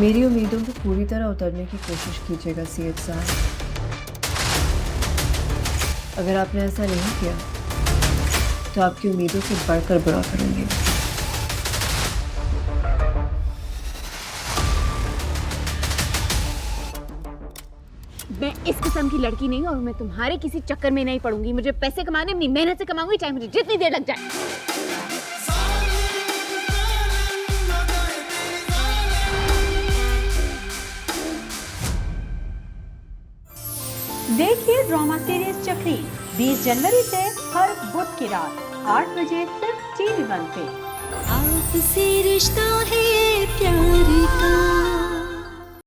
मेरी उम्मीदों को पूरी तरह उतरने की कोशिश कीजिएगा सीएच साहब। अगर आपने ऐसा नहीं किया तो आपकी उम्मीदों से बढ़कर बुरा करूंगी। मैं इस किस्म की लड़की नहीं और मैं तुम्हारे किसी चक्कर में नहीं पड़ूंगी। मुझे पैसे कमाने अपनी मेहनत से कमाऊंगी, चाहे मुझे जितनी देर लग जाए। देखिए ड्रामा सीरीज चक्री 20 जनवरी से हर बुध की रात 8 बजे सिर्फ टीवी1 पे। आपसे रिश्ता है प्यार।